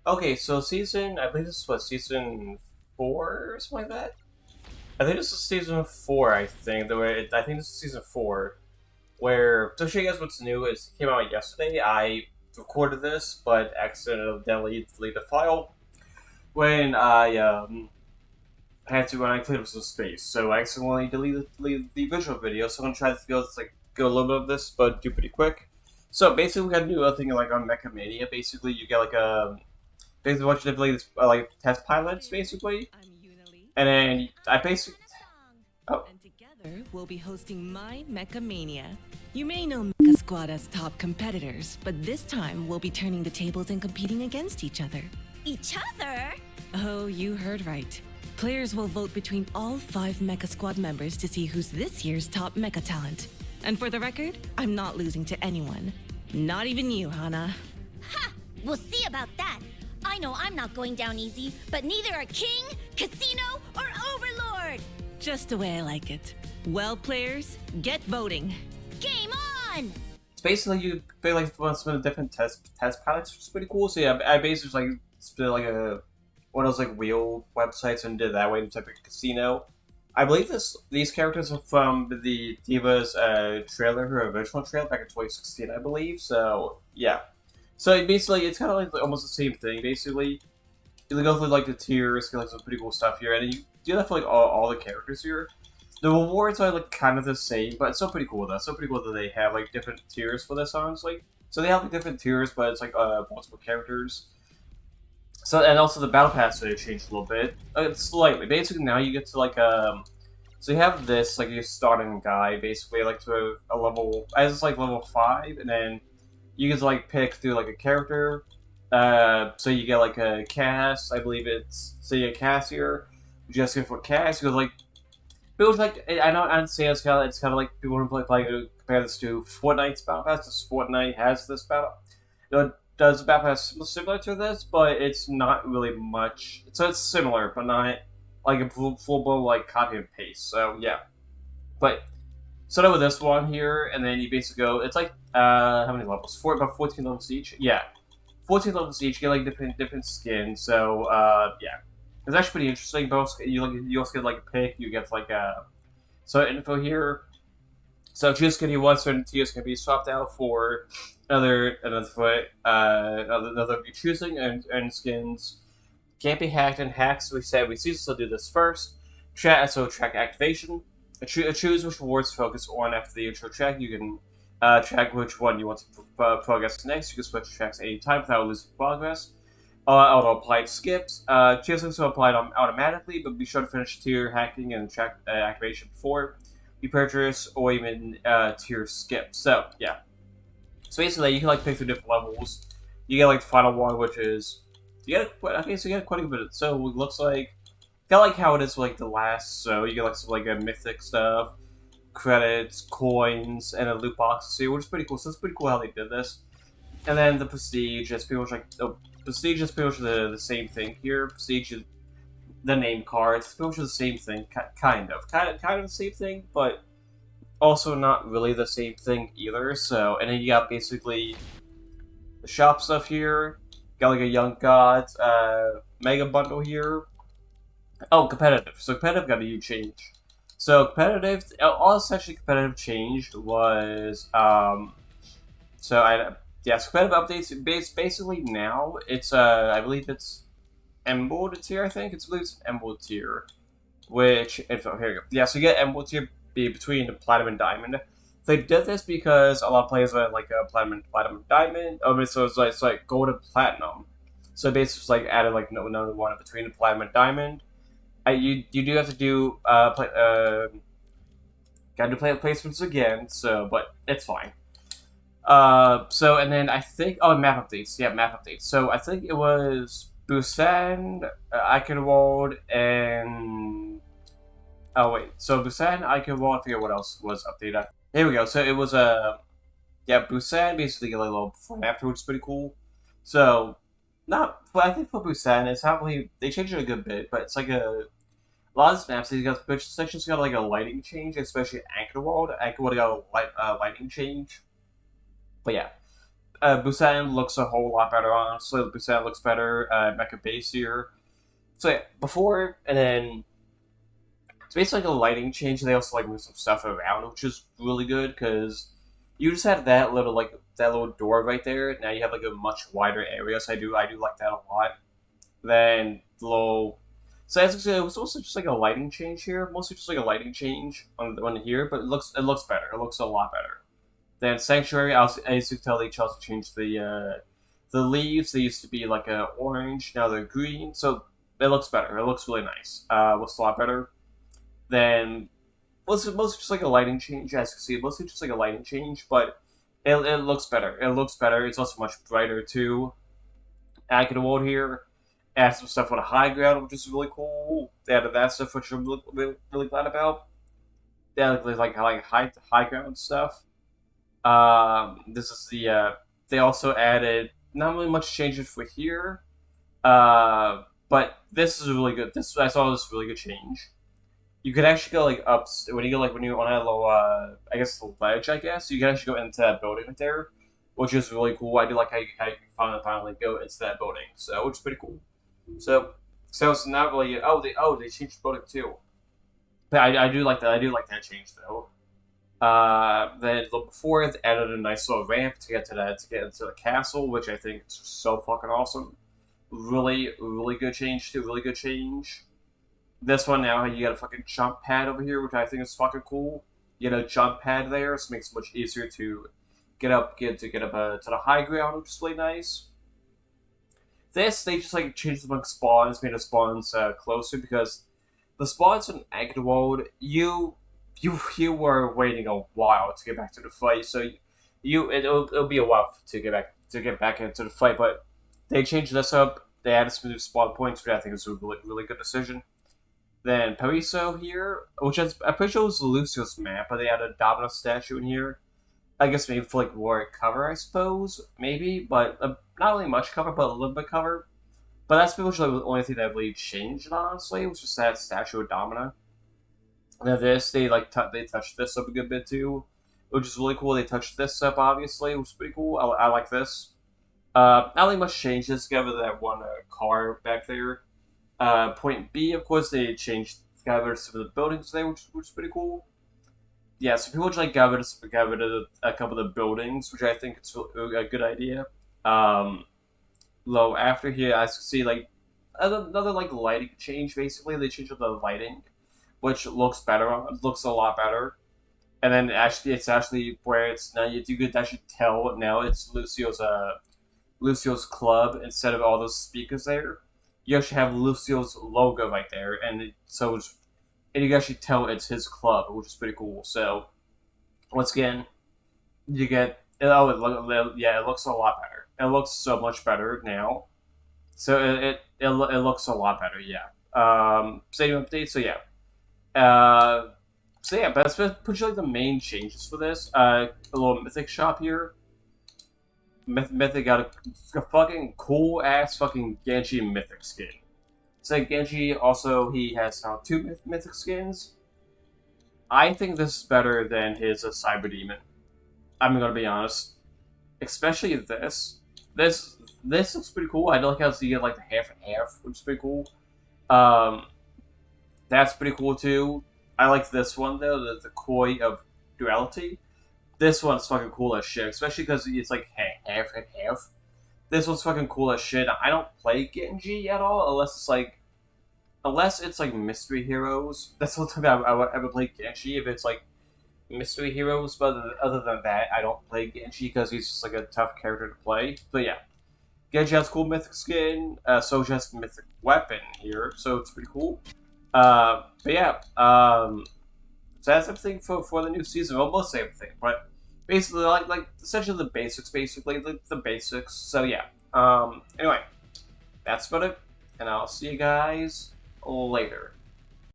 Okay, so I believe this is what, season 4 or something like that? I think this is season 4, I think. I think this is season 4. Where, to show you guys what's new, it came out yesterday. I recorded this, but accidentally deleted the file when when I cleared up some space. So I accidentally deleted the visual video, so I'm gonna try to go a little bit of this, but do pretty quick. So basically, we got a new thing like on Mecha Mania. Basically, you get like a basically what you play this like test pilots basically, and then I basically oh And together, we'll be hosting My Mecha Mania. You may know Mecha Squad as top competitors, but this time we'll be turning the tables and competing against each other. Each other? Oh, you heard right. Players will vote between all 5 Mecha Squad members to see who's this year's top mecha talent. And for the record, I'm not losing to anyone. Not even you, Hana. Ha! We'll see about that. I know I'm not going down easy, but neither are King, Casino, or Overlord! Just the way I like it. Well, players, get voting. Game on! it's basically you play like some of the different test pilots, which is pretty cool. So yeah, I basically just, like split like one of those like wheel websites and did it that way type of casino. I believe these characters are from the Divas trailer, her original trailer back in 2016, I believe. So yeah, so basically it's kind of like almost the same thing. Basically, you go through like the tiers, get like some pretty cool stuff here, and you do that for like all the characters here. The rewards are like kind of the same, but it's still pretty cool though. It's still pretty cool that they have like different tiers for this, honestly. So they have like different tiers, but it's like multiple characters. So and also the battle pass they changed a little bit, slightly. Basically now you get to like so you have this like your starting guide basically like to a level as it's like level 5, and then you get to like pick through like a character. So you get like a cast, I believe it's so you get Cass here. Just for Cass, you go like feels like I know I understand it's kind of like people who compare this to Fortnite's battle pass. Because Fortnite has this battle. It does the battle pass similar to this, but it's not really much. So it's similar, but not like a full blown like copy and paste. So yeah, but start out with this one here, and then you basically go. It's like how many levels? About 14 levels each. Yeah, 14 levels each. You get like different skins. So yeah. It's actually pretty interesting. Both you also get like a pick. You get like a so info here. So choose skin you want. Certain tiers can be swapped out for another foot, another of your choosing, and skins can't be hacked. And hacks, we said we still do this first. Track activation. Choose which rewards focus on after the intro track. You can track which one you want to progress next. You can switch tracks anytime without losing progress. Auto applied skips. Tiers also applied automatically, but be sure to finish tier hacking and track activation before you purchase or even tier skip. So yeah. So basically, you can like pick through different levels. You get like the final one, which is you get okay. So you get quite a bit. So it looks like kind of like how it is for, like the last. So you get like some like a mythic stuff, credits, coins, and a loot box too, which is pretty cool. So it's pretty cool how they did this. And then the prestige is pretty much like prestige is pretty much the same thing here. Prestige is the name cards. It's pretty much the same thing, kind of the same thing, but also not really the same thing either. So, and then you got basically the shop stuff here. Got like a Young Gods mega bundle here. Oh, competitive. So competitive got a huge change. So competitive, all essentially competitive changed was so I yes, competitive updates. Basically now it's I believe it's Emerald tier. I think I believe it's Emerald tier. Which info here you go. Yeah, so you get Emerald tier between the Platinum and Diamond. They did this because a lot of players are like a Platinum, Diamond. So it's like Gold and Platinum. So basically, it's like added like another one between the Platinum and Diamond. You do have to do gotta do player placements again. So, but it's fine. So and then I think map updates. Yeah, map updates. So I think it was Busan, Eichenwald, and oh wait. So Busan, Eichenwald. I forget what else was updated. Here we go. So it was yeah, Busan basically got like a little before and after, which is pretty cool. So not, but I think for Busan, it's probably they changed it a good bit, but it's like a lot of these maps, these got which sections got like a lighting change, especially Anchorwald. Anchorwald got a lighting change. But yeah, Busan looks a whole lot better, honestly. Busan looks better, Mecha Base here. So yeah, before, and then it's basically like a lighting change. They also like move some stuff around, which is really good because you just had that little door right there. Now you have like a much wider area. So I do like that a lot. Then the little. So actually, it was also just like a lighting change here. Mostly just like a lighting change on here, but it looks better. It looks a lot better. Then Sanctuary, as you can tell, they also changed the leaves. They used to be like a orange, now they're green. So it looks better. It looks really nice. Looks a lot better. Then mostly just like a lighting change, as you can see. Mostly just like a lighting change, but it looks better. It looks better. It's also much brighter too. Added world here. Add some stuff on a high ground, which is really cool. They added that stuff, which I'm really glad about. They added like high ground stuff. This is they also added not really much changes for here. But this is really good. I saw this really good change. You could actually go like up when you're on a little I guess a ledge. I guess you can actually go into that building right there, which is really cool. I do like how you can finally go into that building, so which is pretty cool. So it's not really they changed the building too. But I do like that. I do like that change though. Then before it added a nice little ramp to get into the castle, which I think is so fucking awesome. Really good change too. Really good change. This one now you got a fucking jump pad over here, which I think is fucking cool. You get a jump pad there, so it makes it much easier to get up to the high ground, which is really nice. This they just like changed the spawns, made the spawns closer because the spawns in Agdewald, you were waiting a while to get back to the fight, so it'll be a while to get back into the fight. But they changed this up. They added some new spawn points, which I think is a really good decision. Then Pariso here, which I'm pretty sure was Lucio's map, but they added a Domino statue in here. I guess maybe for like more cover, I suppose, maybe, but not really much cover, but a little bit cover. But that's pretty much like the only thing that I believe changed, honestly, was just that statue of Domina. Now this, they touched this up a good bit too, which is really cool. They touched this up, obviously, which is pretty cool. I like this. Not really much changes, got rid of that one car back there. Point B, of course, they got rid of some of the buildings there, which is pretty cool. Yeah, so people just like got rid of a couple of the buildings, which I think is a good idea. After here, I see like another like lighting change. Basically, they changed up the lighting, which looks better. It looks a lot better. And then it's actually where it's now you could actually tell now it's Lucio's club instead of all those speakers there. You actually have Lucio's logo right there, and you can actually tell it's his club, which is pretty cool. So once again, you get it looks a lot better. It looks so much better now. So it looks a lot better. Yeah. Stadium update. So yeah. But that's pretty like the main changes for this. A little Mythic shop here. Mythic got a fucking cool ass fucking Genji Mythic skin. So Genji also he has now 2 Mythic skins. I think this is better than his Cyber Demon. I'm gonna be honest, especially this. This looks pretty cool. I like how you get like the half and half, which is pretty cool. That's pretty cool too. I like this one though, the Koi of Duality. This one's fucking cool as shit, especially because it's like half and half. This one's fucking cool as shit. I don't play Genji at all unless it's like Mystery Heroes. That's the only time I would ever play Genji if it's like Mystery Heroes. But other than that, I don't play Genji because he's just like a tough character to play. But yeah, Genji has cool Mythic skin. Soja has Mythic weapon here, so it's pretty cool. But yeah, so that's everything for the new season. Almost everything, but basically like essentially the basics, the basics. So yeah. Anyway, that's about it, and I'll see you guys later.